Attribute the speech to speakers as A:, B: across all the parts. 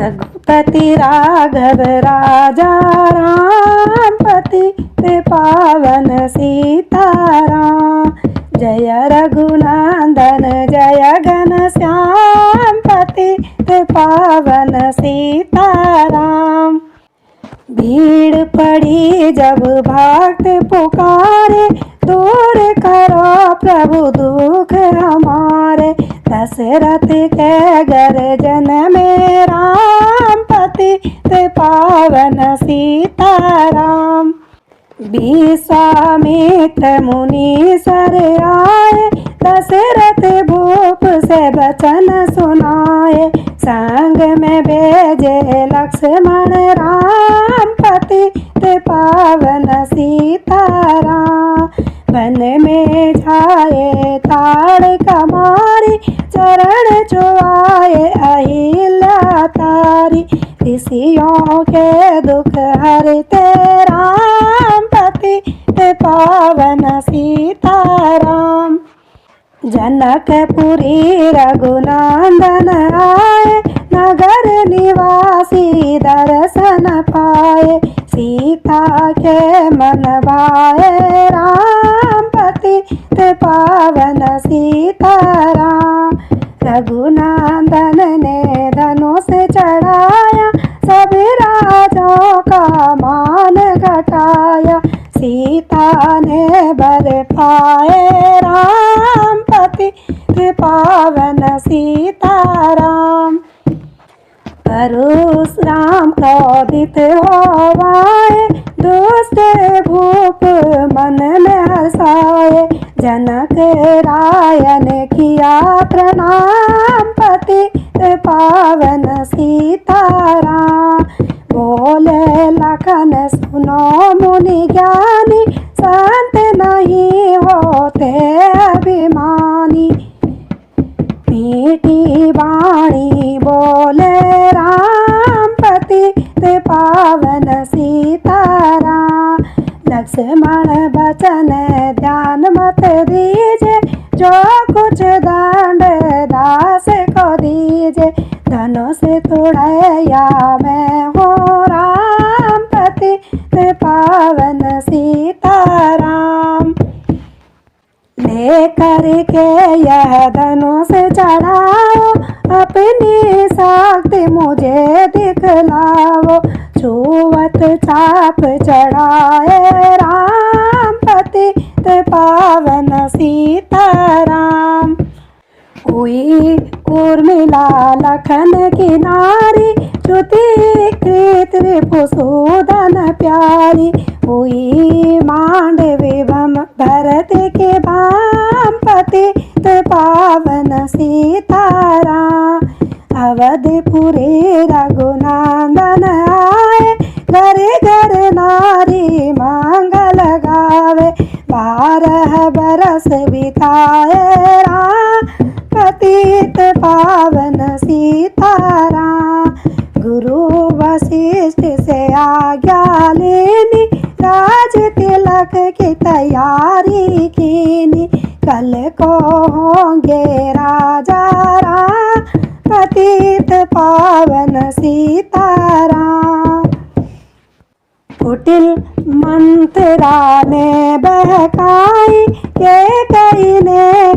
A: रघुपति राघव राजा राम, पतित पावन सीताराम। जय रघुनंदन जय घनश्याम, पतित पावन सीताराम। भीड़ पड़ी जब भक्त पुकारे, दूर करो प्रभु दुख हमारे। दशरथ के गर्जन में राम, पतित पावन सीताराम। विश्वामित्र मुनि सर आए, दशरथ भूप से वचन सुनाए। संग में भेजे लक्ष्मण राम, पतित पावन सीताराम। वन में जाए ताड़ कमारी, चरण छुआए अहिल्या तारी। ऋषियों के दुख हरते राम, पतित पावन सीताराम। जनकपुरी रघुनंदन आए, नगर निवासी दर्शन पाए। सीता के मन भाए राम, पतित पावन सीताराम। रघुनंदन ने धनुष चढ़ाया, सभी राजों का मान घटाया। सीता ने बर पाए राम, पतित पावन सीताराम। परशुराम क्रोधित होवाए, दुष्ट भूप मन में हर्षाए। जनक राय ने किया प्रणाम, पतित पावन सीताराम। बोले लखन सुनो मुनि ज्ञानी, संत नहीं होते अभिमानी। मीठी वाणी बोले राम, पतित पावन सीताराम। लक्ष्मण बचन ध्यान मत दीजे, जो कुछ दंड दास को दीजे। धनुष तोड़या मैं हूँ राम, पतित पावन सीताराम। लेकर के यह धनुष चढ़ाओ, अपनी शक्ति मुझे दिखलाओ। छुवत चाप चढ़ाए राम, पतित पावन सीताराम। हुई उर्मिला लखन की नारी, श्रुति कृत रिपुसूदन प्यारी। हुई मांडवी भम भरत के भाम, पतित पावन सीताराम। अवधपुरी रघुनंदन आए, घर घर नारी मंगल गावे। 12 बरस बिताए राम, पतित पावन सीताराम। गुरु वशिष्ठ से आज्ञा लेनी, राज तिलक की तैयारी कीनी। कल को होंगे राजा राम, पतित पावन सीताराम। कुटिल मंत्रा ने बहकाई, के कई ने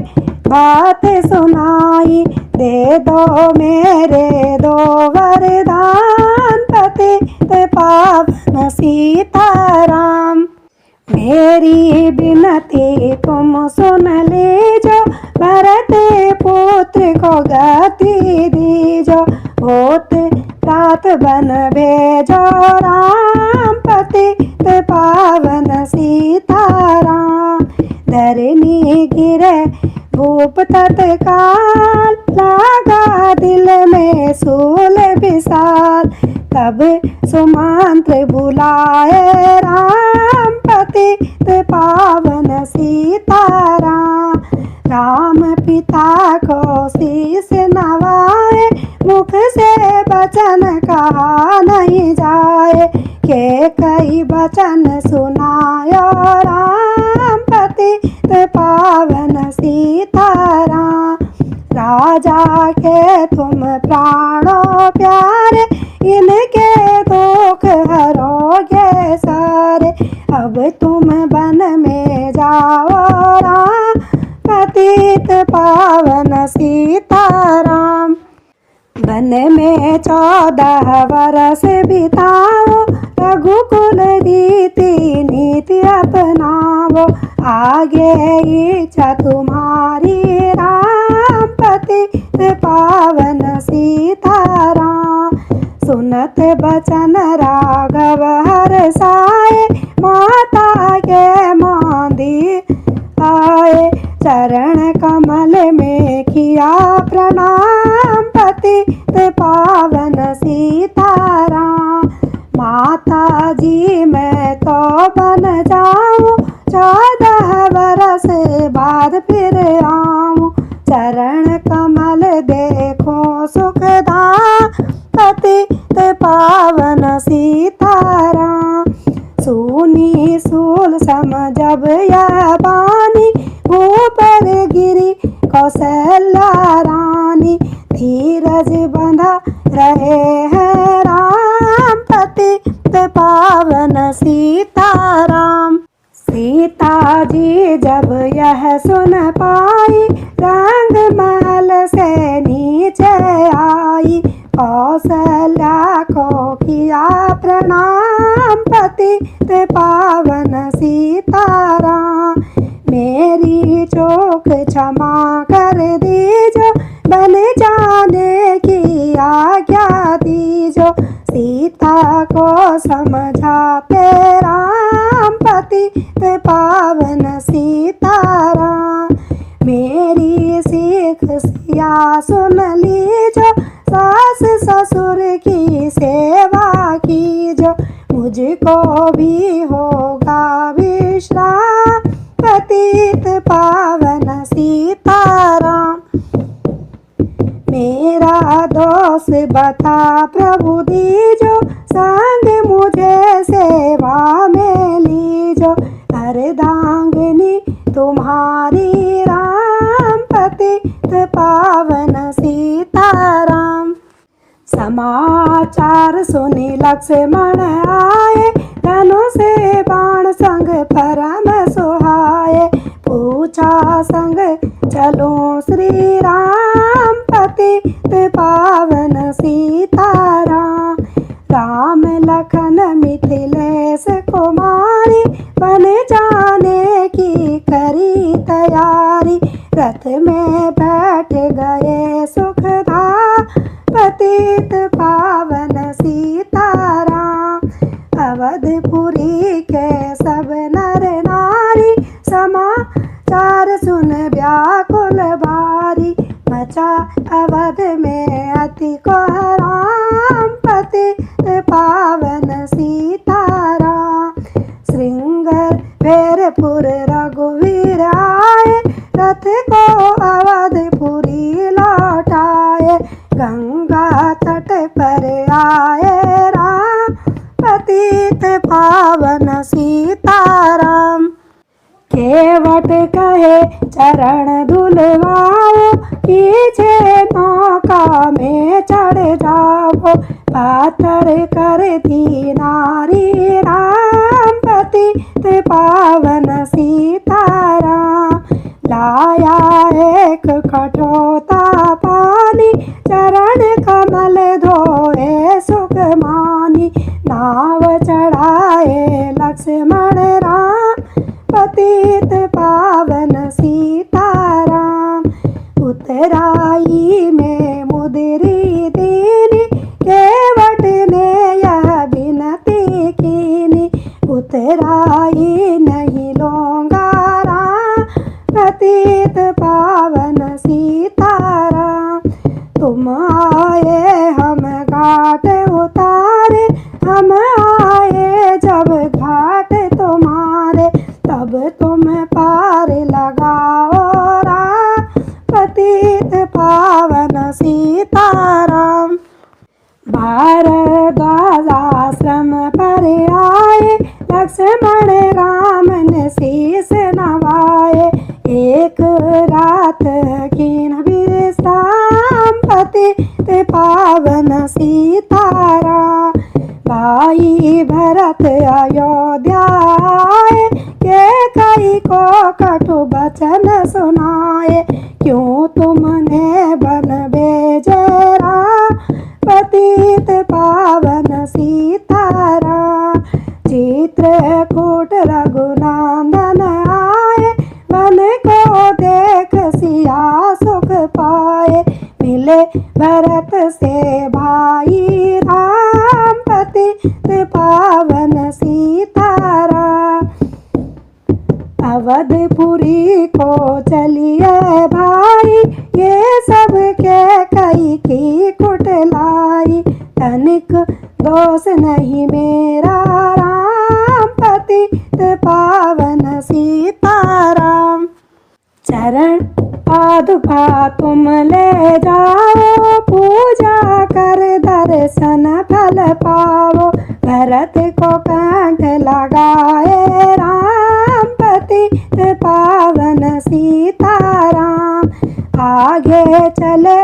A: बात सुनाई। दे दो मेरे दो वरदान, पतित पावन सीताराम। मेरी बिनती तुम सुन लीजो, भरत पुत्र को गति दीजो। भूत तात बन भेजो राम, पतित पावन सीताराम। धरनी गिरे भूप तत्काल, लागा दिल में सूल विशाल। तब सुमंत्र बुलाए राम, पतित पावन सीताराम। राम पिता को शीस नवाए, मुख से वचन कहा नहीं जाए। के कई वचन सुनायो राम, पतित पावन सीताराम। राजा के तुम प्राणों प्यारे, इनके दुख हरोगे सारे। अब तुम वन में जाओ राम, पतित पावन सीताराम। वन में 14 वर्ष बिताओ, रघुकुल रीति नीति अपनाओ। आगे इच्छा तुम्हारी राम, पतित पावन सीताराम। सुनत बचन राघव हर्षाए, माता के मांदी आए। चरण कमल में किया प्रणाम, पतित पावन सीताराम। माता जी मैं तो बन जाऊं, 14 वर्ष बाद फिर आऊं। चरण कमल देखो सुखदां, पतित पावन सीताराम। सुनी सूल सम जब यह बानी, ऊपर गिरी कौशल्या रानी। धीरज बंधा रहे हैं राम, पतित पावन सीताराम। सीता जी जब यह सुन पाई, रंग महल से नीचे आई। कौशल्या को किया प्रणाम, पतित पावन सीताराम। मेरी चूक क्षमा कर दीजो, बन जाने की आज्ञा दीजो। सीता को समझाते राम, पतित पावन सीताराम। मेरी सीख सिया सुन लीजो, सास ससुर की सेवा कीजो। मुझको भी होगा विश्राम, पतित पावन सीताराम। मेरा दोष बता प्रभु दीजो, संग मुझे सेवा में लीजो। अर्धांगिनी तुम्हारी राम, पतित पावन सीताराम। समाचार सुनी लक्ष्मण आए, धनुष बाण संग परम सुहाए। पूछा संग चलो श्री राम, पतित पावन सीताराम। राम लखन मिथिलेश कुमारी, बन जाने की करी तैयारी। रथ में बैठ गए सुखदा, पतित पावन सीताराम। अवधपुरी के सब नर नारी, समाचार सुन व्याकुल भारी। मचा अवध में अति कोहराम, पतित पावन सीताराम। श्रृंगर भैरपुर रघुवीर आए, रथ को अवधपुरी लौटाए। गंगा तट पर आए राम, पतित पावन सीताराम। केवट कहे चरण धुलवाओ, पीछे नौका में चढ़ जाओ। पातर कर दी नारी राम, पतित पावन सीताराम। लाया एक कठोता पानी, चरण कमल धोए सुखमानी। नाव चढ़ाए लक्ष्मण राम, पतित पावन सीताराम। उतराई में मुदरी दीनी, केवट ने यह विनती कीनी। उतराई नहीं लूंगा राम, पतित पावन सीताराम। तुम आए हम घाट उतारे, हम आए जब घाट तुम्हारे। तब तुम पार लगाओ राम, पतित पावन सीताराम। भारद्वाज आश्रम पर आए, लक्ष्मण राम ने शीस नवाए। एक रात कीन विश्राम, पतित पावन सीताराम। भाई भरत अयोध्या आए, कैकेयी को कटु बचन सुनाए। क्यों तुमने बन भेजे राम, पतित पावन सीताराम। चित्रकूट रघुनंदन आए, मन को देख सिया सुख पाए। मिले भरत से भाई राम, पतित पावन सीताराम। अवधपुरी को चलिए भाई, ये सब कैकेयी की कुटिलाई। तनिक दोष नहीं मेरा राम, पतित पावन सीताराम। चरण पादुका तुम ले जाओ, पूजा कर दर्शन फल पाओ। भरत को कंठ लगाए राम, पतित पावन सीताराम। आगे चले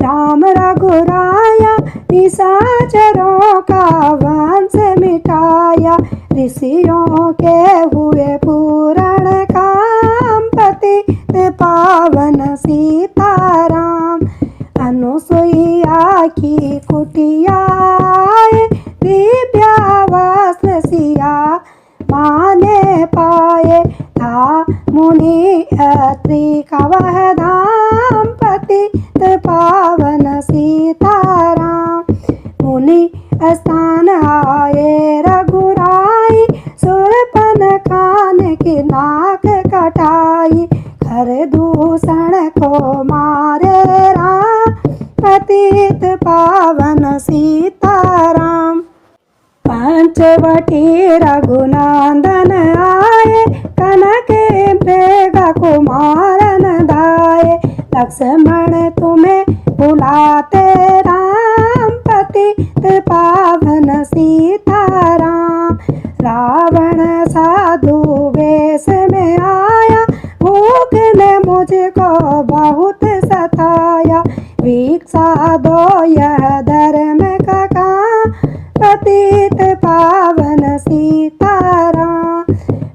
A: राम रघुराया, निशाचरों का वंश मिटाया। ऋषियों के हुए पूर्ण काम, पतित पावन सीताराम। अनुसुईया की कुटिया आए, दिव्या वस्त्र सिया माने पाए। था मुनि अत्रि का वह धाम, पतित पावन सीताराम। मुनि स्थान आए रघुराई, सुरपन खान की नाक कटाई। खर दूषण को मारे राम, पतित पावन सीताराम। पंचवटी रघुनंदन आए, कनक मृग कुमारन धाये। लक्ष्मण तुम्हें बुलाते राम, पतित पावन सीताराम। रावण साधु वेश में आया, भूख ने मुझको बहुत सताया। भिक्षा दो यह धर्म का काम, पतित पावन सीताराम।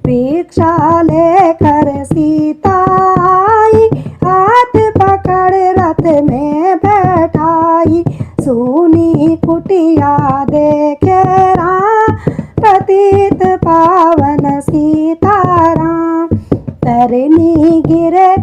A: भिक्षा लेकर सीता आई, हाथ पकड़ रथ में बैठाई। सुनी कुटिया देखे राम, पतित पावन सीताराम। तरनी गिरे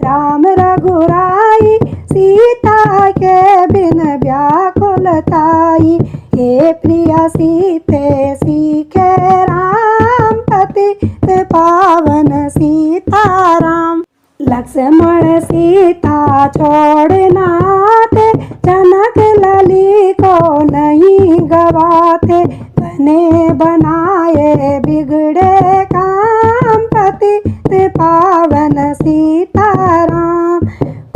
A: राम रघुराई, सीता के बिन व्याकुलताई। हे प्रिय सीते सीखे राम, पतित पावन सीताराम। लक्ष्मण सीता छोड़ना थे, जनक लली को नहीं गवाते। बने बनाए बिगड़े काम, पतित पावन सीताराम।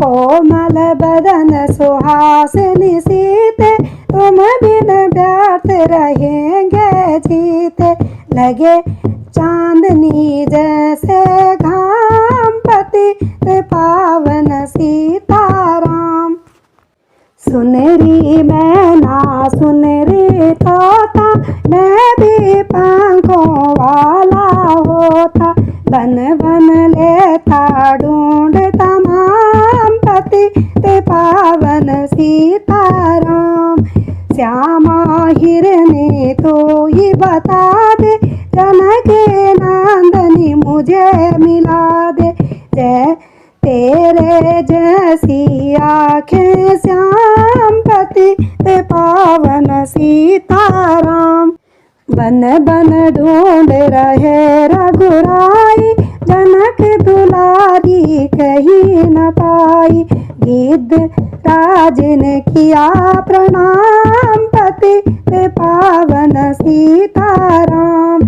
A: कोमल बदन सुहासिनी सीते, तुम बिन व्यर्थ रहेंगे जीते। लगे चांदनी जैसे घाम, पतित पावन सीताराम। सुनरी मैना सुनरी तोता, मैं भी पंखों वाला होता। बन बन लेता ढूंढ तमाम, पतित पावन सीताराम। श्यामा हिरनी तो ही बता दे, जनक नंदनी मुझे मिला दे। जय तेरे जैसी आँखें श्याम, पतित पावन सीताराम। बन बन ढूंढ रहे रघुराई, जनक दुलारी कहीं न पाई। गिद्ध राज ने किया प्रणाम, पतित पावन सीताराम।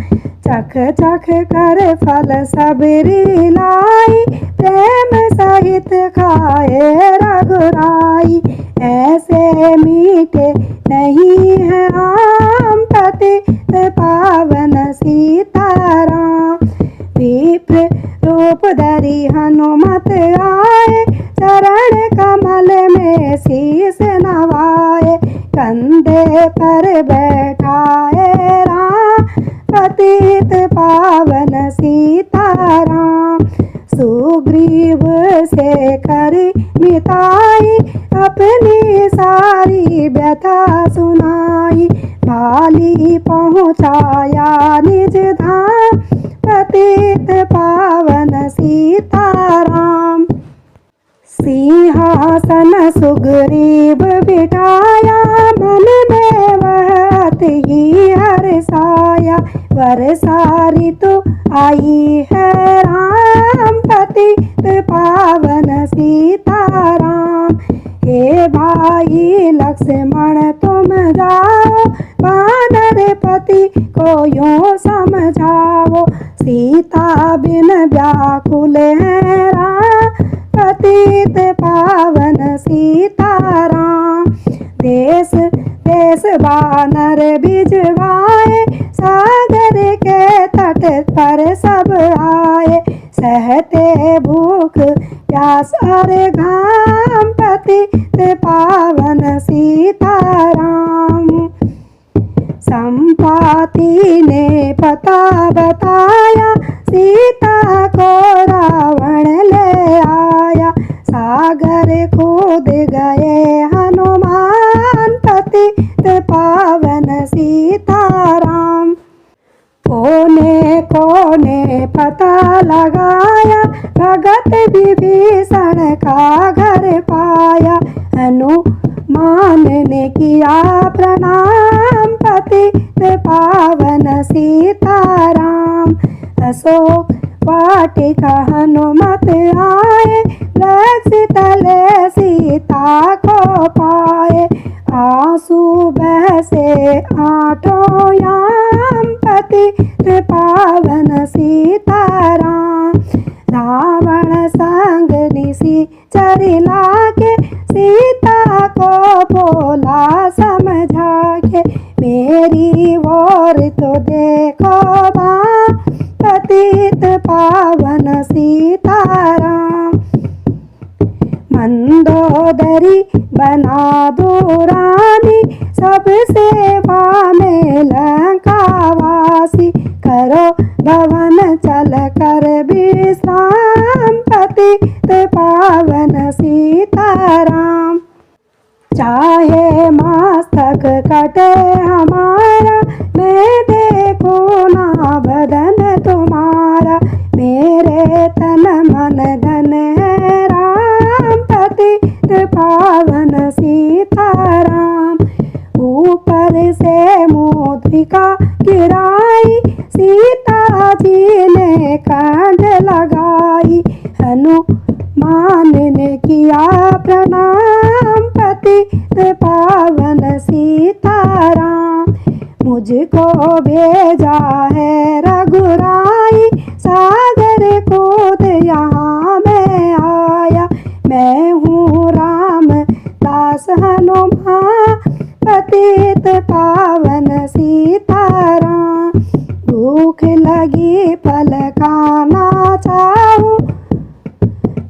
A: चख चख कर फल सबरी लाई, प्रेम सहित खाए रघुराई। ऐसे मीठे नहीं है आम, पतित पावन सीताराम। विप्र रूप धरी हनुमत आए, चरण कमल शीश नवाए। कंधे पर बैठाए पतित पावन सीताराम। सुग्रीव से करी मिताई अपनी सारी व्यथा सुनाई। भाली पहुँचाया निज धाम पतित पावन सीताराम। सिंहासन सुग्रीव बिठाया मन में वह अति हर्षाया। वर्षा ऋतु आई है राम पतित पावन सीताराम। हे भाई लक्ष्मण तुम जाओ वानर पति को यूं समझाओ। सीता बिन व्याकुल है राम पतित पावन सीताराम। देश देश वानर भिजवाए सागर के तट पर सब आए। सहते भूख प्यास और घाम पतित पावन सीताराम। संपाति ने पता बताया सीता को रावण ले आया। सागर कूद गए हनुमान पतित पावन सीताराम। कोने कोने पता लगाया भगत विभीषण का घर पाया। हनुमान ने किया प्रणाम पतित पावन सीताराम। अशोक वाटिका हनुमत आए वृक्ष तले सीता को पाए। आंसू बहसे आठों याम पतित पावन सीताराम। रावण संग निशाचर लाके सीता को बोला समझा के। मेरी ओर तो देखो मां पतित पावन सीताराम। मंदोदरी बना दो रानी सब सेवा में लंकावासी। करो भवन चल कर विश्राम पतित पावन सीताराम। चाहे मस्तक कटे हमारा मैं देखो ना बदन तुम्हारा। मेरे तन मन धन है राम पतित पावन सीताराम। ऊपर से मुद्रिका गिराई सीता जी ने कांध लगाई। हनुमान ने किया प्रणाम पतित पावन सीताराम। मुझको भेजा है रघुराई सागर कूद यहाँ मैं आया। मैं हूँ राम दास हनुमान पतित पावन सीताराम। भूख लगी फल खाना चाहूं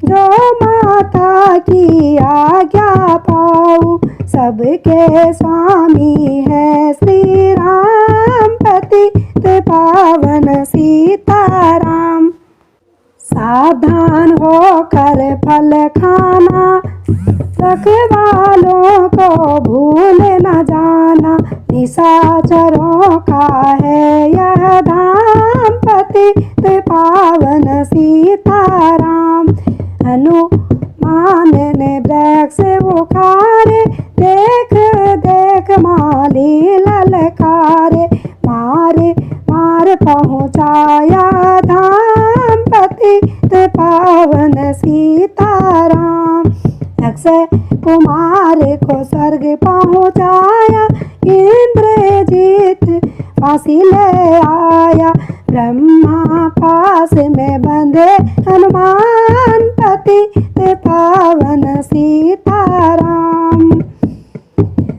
A: जो माता की आज्ञा पाऊं। सबके स्वामी है श्री राम पतित पावन सीताराम। सावधान होकर फल खाना रखवालों को भूल न जाना। निशाचरों का है यह धाम पतित पावन सीताराम। हनुमान ने वृक्ष उखाड़े देख देख माली ललकारे। मारे मार पहुँचाया धाम पतित पावन सीताराम। अक्षय कुमार को स्वर्ग पहुँचाया इंद्रजीत फांसी ले आया। ब्रह्मा पास में बंधे हनुमान पतित पावन सीताराम।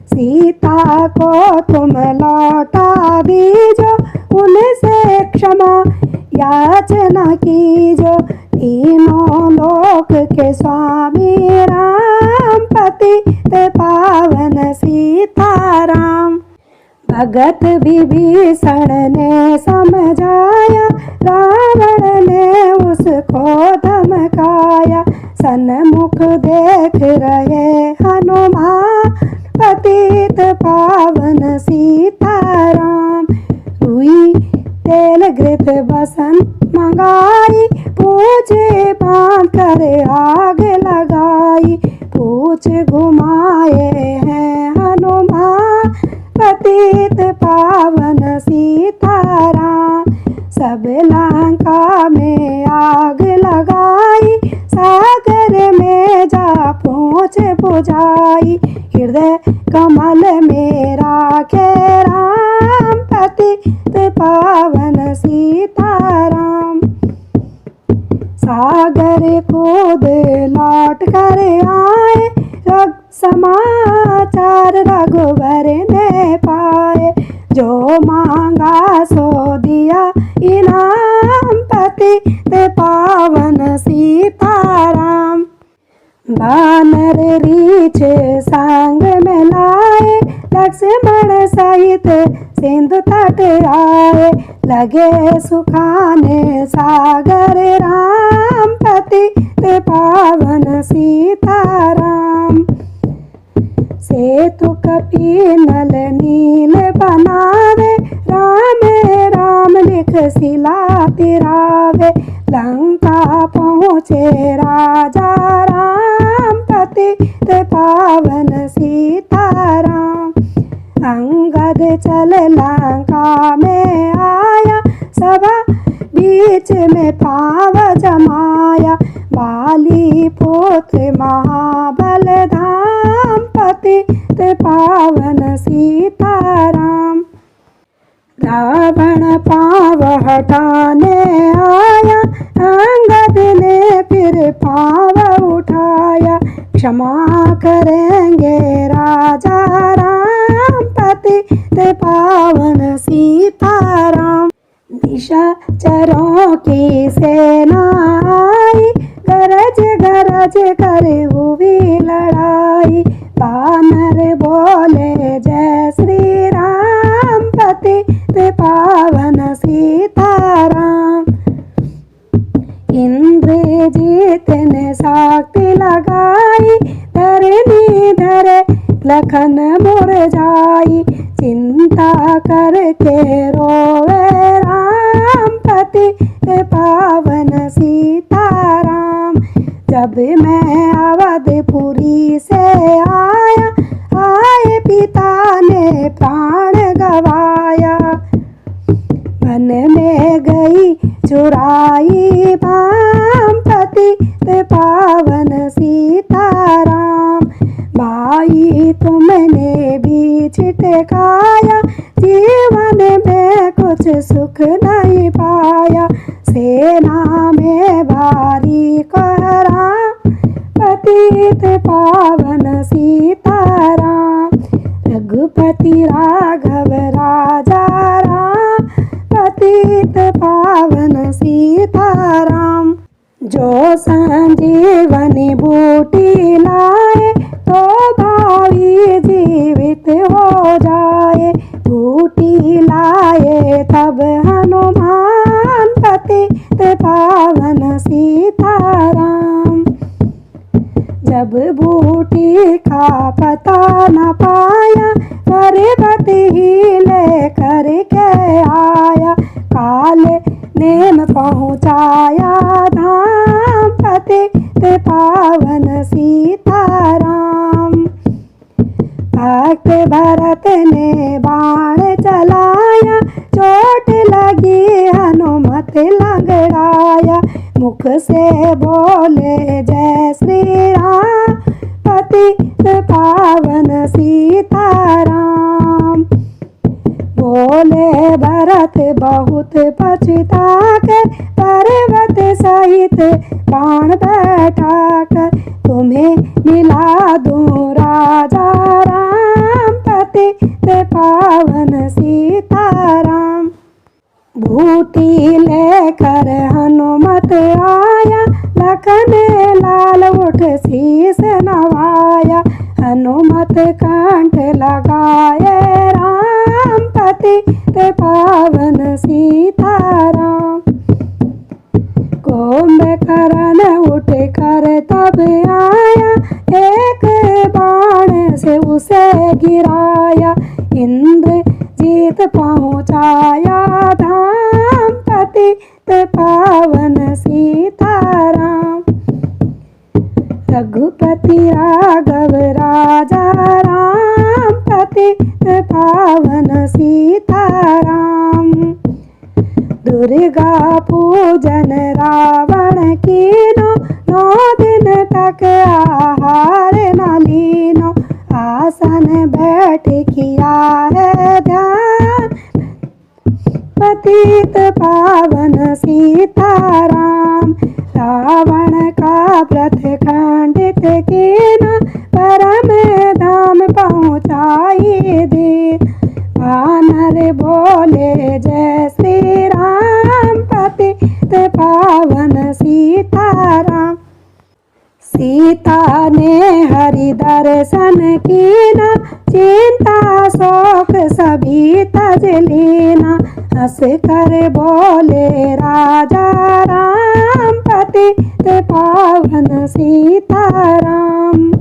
A: सीता को तुम लौटा दीजो उनसे क्षमा याचना कीजो। तीनों लोक के स्वामी राम पतित पावन सीताराम। भगत विभीषण ने समझाया, रावण ने उसको धमकाया। सन्मुख देख रहे हनुमान, पतित पावन सीताराम। रुई तेल घृत बसन मंगाई, पूछे बांध कर आग लगाई। पूछ घुमाए हैं हनुमान, पतित पावन सीताराम। सब लंका में आग लगाई, सागर में जा पहुँच बुझाई। हृदय कमल में राखे राम, पतित पावन सीताराम। सागर कूद लौट कर आए, समाचार रघुवर ने पाए। जो मांगा सो दिया इनाम, पतित पावन सीताराम। बानर रीछ संग में लाए, लक्ष्मण सहित सिंधु तट आए। लगे सुखाने सागर राम, पतित पावन सीताराम। सेतु कपि नल नील बनावे, राम राम लिख शिला तिरावे। लंका पहुँचे राजा राम, पतित पावन सीताराम। अंगद चल लंका में आया, सभा बीच में पाव जमाया। बाली पुत्र महाबल धाम, पतित पावन सीताराम। रावण पाव हटाने आया, अंगद ने फिर पाव उठाया। क्षमा करेंगे राजा राम, पतित पावन सीताराम। निशाचरों की सेना आई, गरज गरज कर हुई लड़ाई। बानर बोले जय श्री राम, पतित पावन सीताराम। इंद्रजीत ने शक्ति लगाई, धरनी धरे लखन मुरझाई। चिंता करके रोवे राम, पतित पावन सीताराम। जब मैं अवधपुरी से आया, आए पिता ने प्राण गवाया। वन में गई चुराई बाम, पतित पावन सीताराम। भाई तुमने भी छिटकाया, जीवन में कुछ सुख नहीं पाया। सेना में भारी कहरा, पतित पावन सीताराम। रघुपति राघव राजा राम, पतित पावन सीताराम। जो संजीवनी बूटी लाए, तो भावी जीवित हो जाए। बूटी लाए तब हनुमान, पतित पावन सीताराम। जब बूटी का पता न पाया, पर्वत ही लेकर के आया। काल नेम पहुँचाया धाम, पतित पावन सीताराम। भक्त भरत ने बाण चलाया, चोट लगी हनुमत लंगड़ाया। मुख से बोले जय श्री राम, पतित पावन सीताराम। बोले भरत बहुत पछता कर, पर्वत सहित बाण बैठा कर। तुम्हें मिला दूं राजा राम, पतित पावन सीताराम। बूटी लेकर हनुमत आया, लखन लाल उठ शीस नवाया। हनुमत कंठ लगाए राम, पावन सीताराम। दुर्गा पूजन रावण कीनो, 9 दिन तक आहार न लीनो। आसन बैठ किया है ध्यान, पतित पावन सीताराम। रावण का व्रत खंडित कीना, परम धाम पहुँचाई दी। वानर बोले जय श्री राम, पतित पावन सीताराम। सीता ने हरि दर्शन कीना, चिंता शोक सभी तज लीना। हंस कर बोले राजा राम, पतित पावन सीताराम।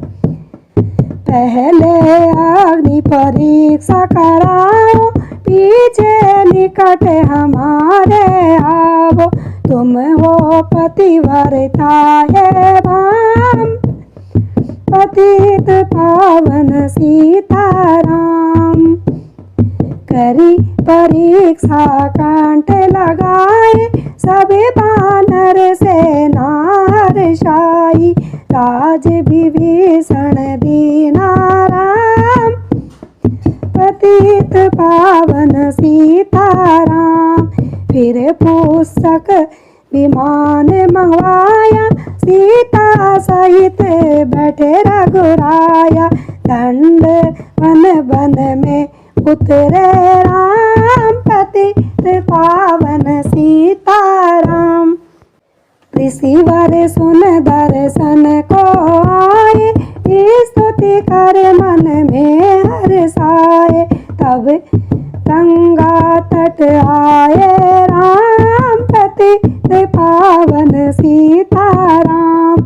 A: पहले अग्नि परीक्षा कराओ, पीछे निकट हमारे आओ। तुम हो पतिव्रता है राम, पतित पावन सीताराम। करी परीक्षा कंठ लगाए, सभी बानर सेना हर्षाई। राज विभीषण दीना राम, पतित पावन सीताराम। फिर पुस्तक विमान मंगवाया, सीता सहित बैठे रघुराया। दंड वन वन में उतरे राम, पतित पावन सीताराम। ऋषिवर सुन दर्शन को आए, स्तुति कर मन में हर्षाए। तब गंगा तट आए राम, पतित पावन सीताराम।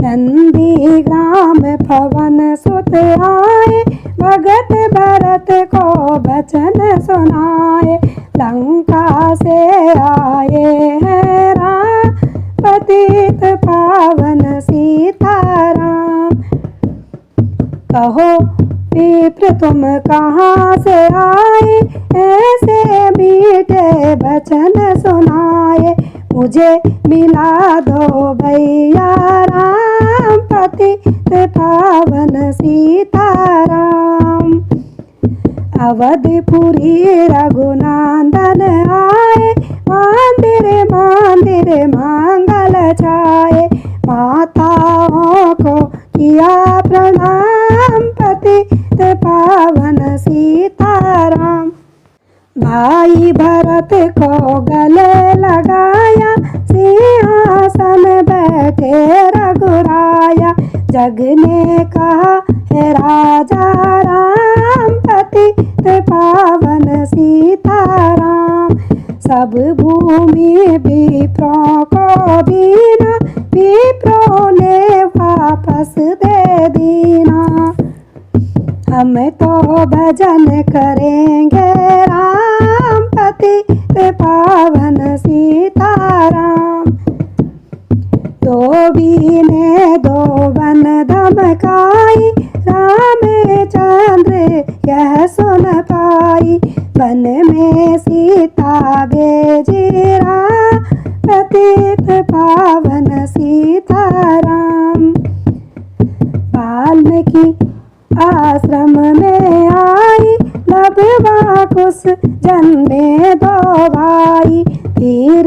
A: नंदी ग्राम पवन सुत आए, भगत भरत को वचन सुनाए। लंका से आए हैं राम, पतित पावन सीताराम। कहो विप्र तुम कहाँ से आए, ऐसे मीठे वचन सुनाए। मुझे मिला दो भैया राम, पतित पावन सीताराम। अवधपुरी रघुनंदन आए, मंदिर मंदिर मंगल छाए। माताओं को किया प्रणाम, पतित पावन सीताराम। भाई भरत को गले लगाया, सिंहासन बैठे रघुराया। जग ने कहा है राजा राम, पतित पावन सीताराम। सब भूमि विप्रों को दीना, विप्रों ने वापस दे दीना। हम तो भजन करेंगे राम, पतित पावन सीताराम। धोबी ने 2 वन धमकाई, रामचंद्र यह सुन पाई। वन में सीता भेजी राम, पतित पावन सीताराम। वाल्मीकि आश्रम में आई, लबवा कुश जन्मे 2 भाई। वीर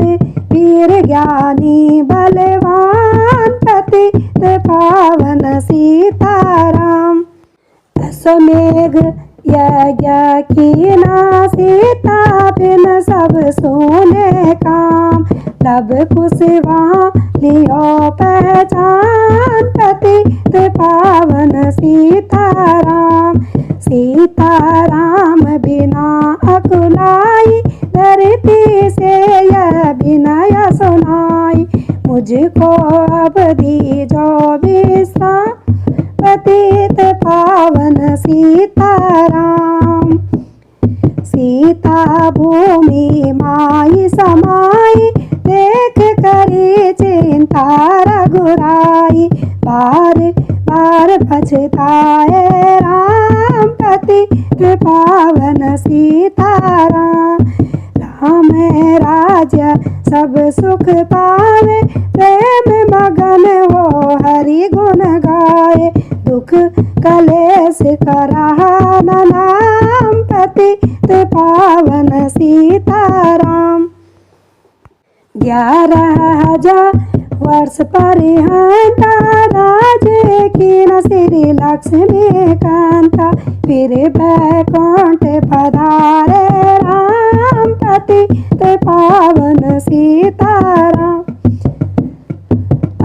A: वीर ज्ञानी बलवान, पतित पावन सीताराम। अश्वमेघ यज्ञ कीना, सीता बिन सब सोने काम। लब कुश वहाँ लियो पहचान, पतित पावन सीताराम। सीताराम बिना अकुलाई, धरती से यह विनय सुनाई। मुझको अब दीजो विश्राम, पतित पावन सीताराम। सीता भूमि माई समाई, देख करी चिंता रघुराई। बार बार पछताए राम, पतित पावन पावन सीताराम। राम राज्य सब सुख पावे, प्रेम मगन हो हरि गुण गाए। दुख कलेश कराहा न नाम, पतित पावन सीताराम। 11,000 वर्ष परिहंता, राजे कीन श्री लक्ष्मी कांता। फिर बैकुंठ पधारे राम, पतित पावन सीताराम।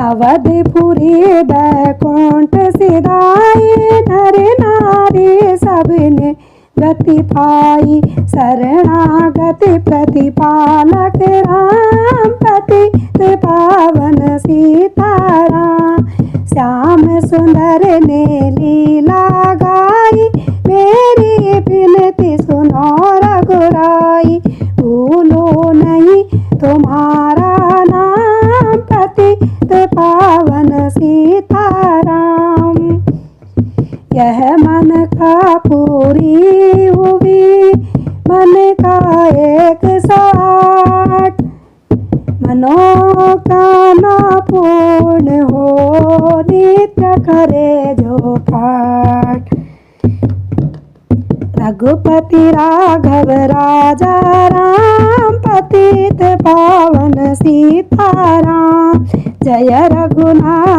A: अवधपुरी बैकुंठ सिधाई, नर नारी सबने गति पाई। शरणागति प्रतिपालक राम, पतित पावन सीताराम। श्याम सुंदर ने लीला गाई, मेरी विनती सुनो रघुराई। भूलो नहीं तुम्हारा नाम, पतित पावन सीताराम। यह मन का पूरी हुई, मन का 108, मनोकामना पूर्ण हो, नित्य करे जो पाठ। रघुपति राघव राजा राम, पतित पावन सीताराम। जय रघुनाथ